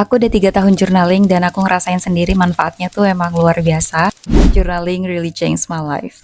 Aku udah 3 tahun journaling dan aku ngerasain sendiri manfaatnya tuh emang luar biasa. Journaling really changed my life.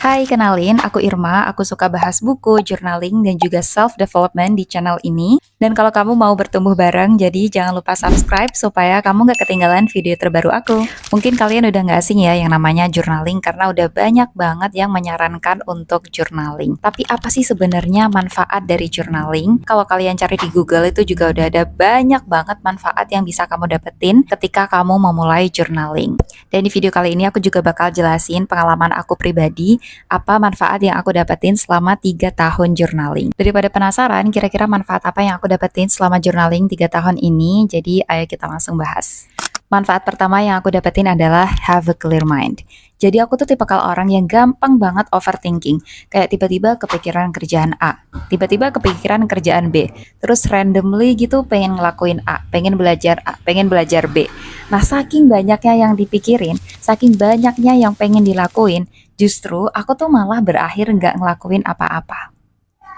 Hai, kenalin, aku Irma. Aku suka bahas buku, journaling, dan juga self-development di channel ini. Dan kalau kamu mau bertumbuh bareng, jadi jangan lupa subscribe supaya kamu gak ketinggalan video terbaru aku. Mungkin kalian udah gak asing ya yang namanya journaling karena udah banyak banget yang menyarankan untuk journaling. Tapi apa sih sebenarnya manfaat dari journaling? Kalau kalian cari di Google itu juga udah ada banyak banget manfaat yang bisa kamu dapetin ketika kamu memulai journaling. Dan di video kali ini aku juga bakal jelasin pengalaman aku pribadi apa manfaat yang aku dapetin selama 3 tahun journaling. Daripada penasaran kira-kira manfaat apa yang aku dapetin selama journaling 3 tahun ini, jadi ayo kita langsung bahas. Manfaat pertama yang aku dapetin adalah have a clear mind. Jadi aku tuh tipikal orang yang gampang banget overthinking. Kayak tiba-tiba kepikiran kerjaan A, tiba-tiba kepikiran kerjaan B. Terus randomly gitu pengen ngelakuin A, pengen belajar B. Nah saking banyaknya yang dipikirin, saking banyaknya yang pengen dilakuin, justru aku tuh malah berakhir nggak ngelakuin apa-apa.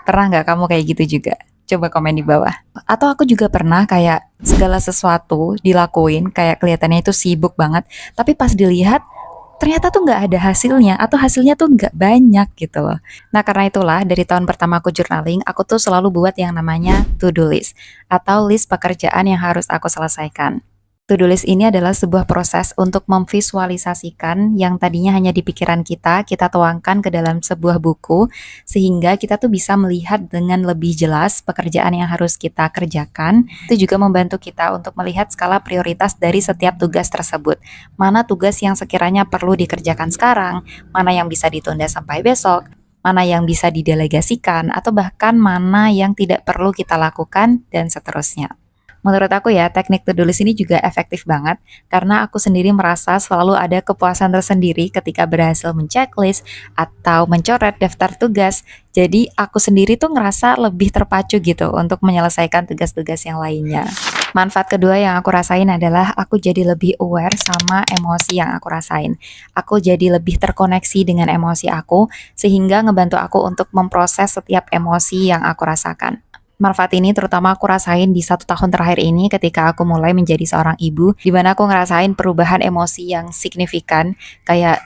Pernah nggak kamu kayak gitu juga? Coba komen di bawah. Atau aku juga pernah kayak segala sesuatu dilakuin, kayak kelihatannya itu sibuk banget, tapi pas dilihat ternyata tuh nggak ada hasilnya atau hasilnya tuh nggak banyak gitu loh. Nah karena itulah dari tahun pertama aku journaling, aku tuh selalu buat yang namanya to-do list atau list pekerjaan yang harus aku selesaikan. To-do list ini adalah sebuah proses untuk memvisualisasikan yang tadinya hanya di pikiran kita, kita tuangkan ke dalam sebuah buku, sehingga kita tuh bisa melihat dengan lebih jelas pekerjaan yang harus kita kerjakan. Itu juga membantu kita untuk melihat skala prioritas dari setiap tugas tersebut. Mana tugas yang sekiranya perlu dikerjakan sekarang, mana yang bisa ditunda sampai besok, mana yang bisa didelegasikan, atau bahkan mana yang tidak perlu kita lakukan, dan seterusnya. Menurut aku ya, teknik to-do list ini juga efektif banget karena aku sendiri merasa selalu ada kepuasan tersendiri ketika berhasil men-checklist atau mencoret daftar tugas. Jadi aku sendiri tuh ngerasa lebih terpacu gitu untuk menyelesaikan tugas-tugas yang lainnya. Manfaat kedua yang aku rasain adalah aku jadi lebih aware sama emosi yang aku rasain. Aku jadi lebih terkoneksi dengan emosi aku sehingga ngebantu aku untuk memproses setiap emosi yang aku rasakan. Manfaat ini terutama aku rasain di 1 tahun terakhir ini ketika aku mulai menjadi seorang ibu, di mana aku ngerasain perubahan emosi yang signifikan, kayak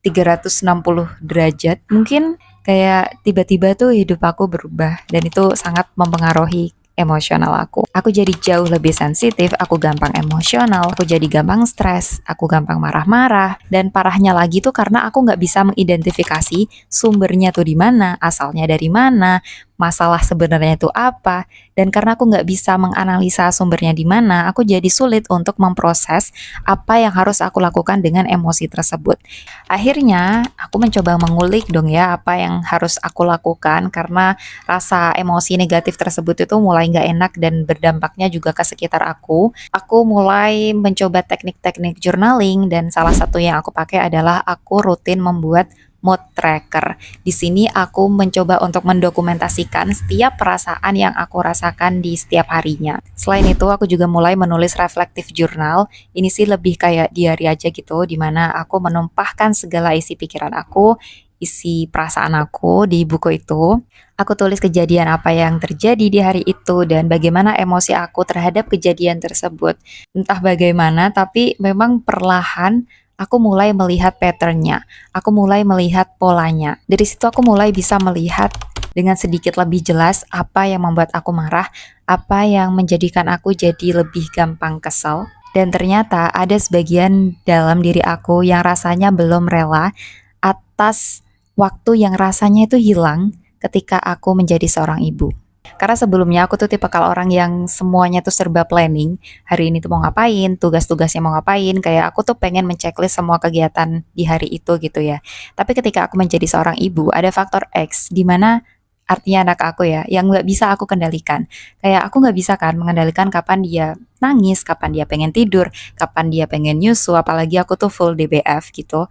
360 derajat. Mungkin kayak tiba-tiba tuh hidup aku berubah dan itu sangat mempengaruhi emosional aku. Aku jadi jauh lebih sensitif, aku gampang emosional, aku jadi gampang stres, aku gampang marah-marah, dan parahnya lagi tuh karena aku nggak bisa mengidentifikasi sumbernya tuh di mana, asalnya dari mana, masalah sebenarnya itu apa, dan karena aku nggak bisa menganalisa sumbernya di mana, aku jadi sulit untuk memproses apa yang harus aku lakukan dengan emosi tersebut. Akhirnya, aku mencoba mengulik dong ya apa yang harus aku lakukan karena rasa emosi negatif tersebut itu mulai nggak enak dan berdampaknya juga ke sekitar aku. Aku mulai mencoba teknik-teknik journaling dan salah satu yang aku pakai adalah aku rutin membuat mood tracker. Di sini aku mencoba untuk mendokumentasikan setiap perasaan yang aku rasakan di setiap harinya. Selain itu, aku juga mulai menulis reflective journal. Ini sih lebih kayak diary aja gitu, dimana aku menumpahkan segala isi pikiran aku, isi perasaan aku di buku itu. Aku tulis kejadian apa yang terjadi di hari itu dan bagaimana emosi aku terhadap kejadian tersebut. Entah bagaimana, tapi memang perlahan aku mulai melihat patternnya, aku mulai melihat polanya. Dari situ aku mulai bisa melihat dengan sedikit lebih jelas apa yang membuat aku marah, apa yang menjadikan aku jadi lebih gampang kesal. Dan ternyata ada sebagian dalam diri aku yang rasanya belum rela atas waktu yang rasanya itu hilang ketika aku menjadi seorang ibu. Karena sebelumnya aku tuh tipikal orang yang semuanya tuh serba planning. Hari ini tuh mau ngapain, tugas-tugasnya mau ngapain. Kayak aku tuh pengen menceklis semua kegiatan di hari itu gitu ya. Tapi ketika aku menjadi seorang ibu, ada faktor X di mana artinya anak aku ya, yang nggak bisa aku kendalikan. Kayak aku nggak bisa kan mengendalikan kapan dia nangis, kapan dia pengen tidur, kapan dia pengen nyusu. Apalagi aku tuh full DBF gitu.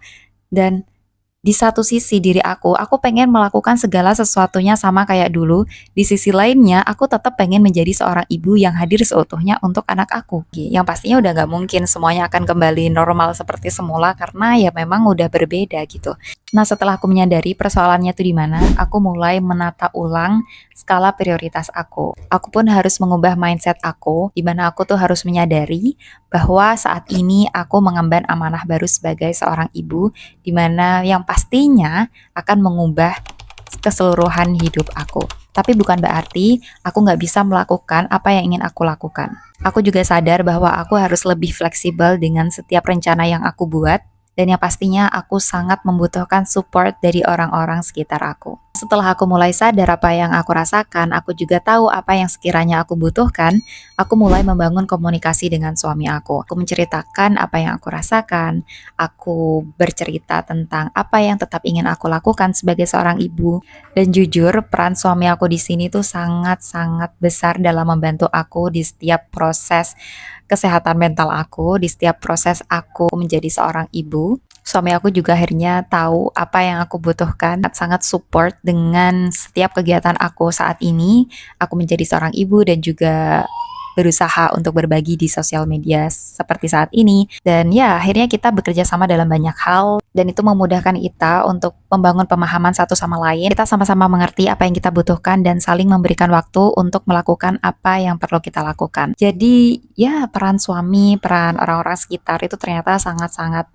Dan Di satu sisi diri aku pengen melakukan segala sesuatunya sama kayak dulu. Di sisi lainnya, aku tetap pengen menjadi seorang ibu yang hadir seutuhnya untuk anak aku. Yang pastinya udah nggak mungkin semuanya akan kembali normal seperti semula karena ya memang udah berbeda gitu. Nah, setelah aku menyadari persoalannya tuh di mana, aku mulai menata ulang skala prioritas aku. Aku pun harus mengubah mindset aku, di mana aku tuh harus menyadari bahwa saat ini aku mengemban amanah baru sebagai seorang ibu, di mana yang pastinya akan mengubah keseluruhan hidup aku. Tapi bukan berarti aku nggak bisa melakukan apa yang ingin aku lakukan. Aku juga sadar bahwa aku harus lebih fleksibel dengan setiap rencana yang aku buat, dan yang pastinya aku sangat membutuhkan support dari orang-orang sekitar aku. Setelah aku mulai sadar apa yang aku rasakan, aku juga tahu apa yang sekiranya aku butuhkan, aku mulai membangun komunikasi dengan suami aku. Aku menceritakan apa yang aku rasakan, aku bercerita tentang apa yang tetap ingin aku lakukan sebagai seorang ibu. Dan jujur, peran suami aku di sini tuh sangat-sangat besar dalam membantu aku di setiap proses kesehatan mental aku, di setiap proses aku menjadi seorang ibu. Suami aku juga akhirnya tahu apa yang aku butuhkan, sangat support dengan setiap kegiatan aku saat ini. Aku menjadi seorang ibu dan juga berusaha untuk berbagi di sosial media seperti saat ini. Dan ya, akhirnya kita bekerja sama dalam banyak hal dan itu memudahkan kita untuk membangun pemahaman satu sama lain. Kita sama-sama mengerti apa yang kita butuhkan dan saling memberikan waktu untuk melakukan apa yang perlu kita lakukan. Jadi, ya peran suami, peran orang-orang sekitar itu ternyata sangat-sangat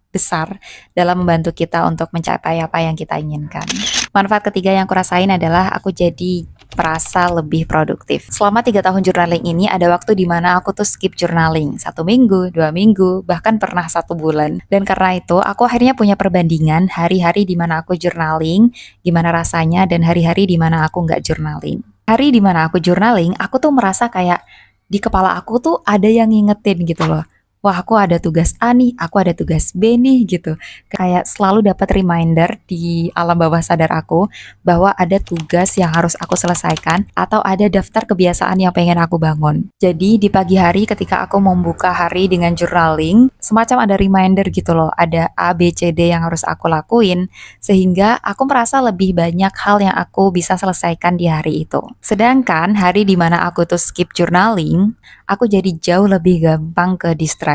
besar dalam membantu kita untuk mencapai apa yang kita inginkan. Manfaat ketiga yang aku rasain adalah aku jadi merasa lebih produktif. Selama 3 tahun journaling ini ada waktu di mana aku tuh skip journaling 1 minggu, 2 minggu, bahkan pernah 1 bulan. Dan karena itu aku akhirnya punya perbandingan hari-hari di mana aku journaling, gimana rasanya, dan hari-hari di mana aku nggak journaling. Hari di mana aku journaling, aku tuh merasa kayak di kepala aku tuh ada yang ngingetin gitu loh. Wah, aku ada tugas A nih, aku ada tugas B nih gitu. Kayak selalu dapat reminder di alam bawah sadar aku bahwa ada tugas yang harus aku selesaikan atau ada daftar kebiasaan yang pengen aku bangun. Jadi di pagi hari ketika aku membuka hari dengan journaling, semacam ada reminder gitu loh, ada A, B, C, D yang harus aku lakuin sehingga aku merasa lebih banyak hal yang aku bisa selesaikan di hari itu. Sedangkan hari dimana aku tuh skip journaling, aku jadi jauh lebih gampang ke distract.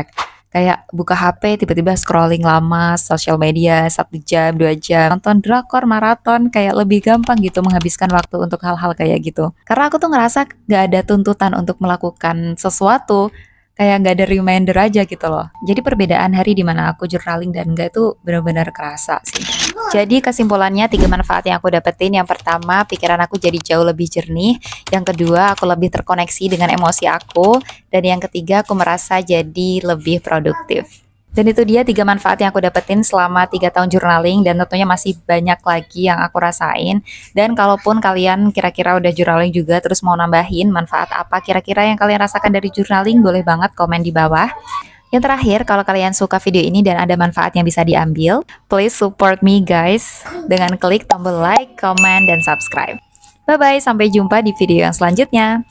Kayak buka HP tiba-tiba scrolling lama, sosial media 1 jam, 2 jam, nonton drakor, maraton, kayak lebih gampang gitu menghabiskan waktu untuk hal-hal kayak gitu. Karena aku tuh ngerasa gak ada tuntutan untuk melakukan sesuatu, kayak gak ada reminder aja gitu loh. Jadi perbedaan hari dimana aku journaling dan enggak itu benar-benar kerasa sih. Jadi kesimpulannya 3 manfaat yang aku dapetin. Yang pertama, pikiran aku jadi jauh lebih jernih. Yang kedua, aku lebih terkoneksi dengan emosi aku. Dan yang ketiga, aku merasa jadi lebih produktif. Dan itu dia 3 manfaat yang aku dapetin selama 3 tahun journaling, dan tentunya masih banyak lagi yang aku rasain. Dan kalaupun kalian kira-kira udah journaling juga terus mau nambahin manfaat apa kira-kira yang kalian rasakan dari journaling, boleh banget komen di bawah. Yang terakhir, kalau kalian suka video ini dan ada manfaat yang bisa diambil, please support me guys dengan klik tombol like, comment, dan subscribe. Bye-bye, sampai jumpa di video yang selanjutnya.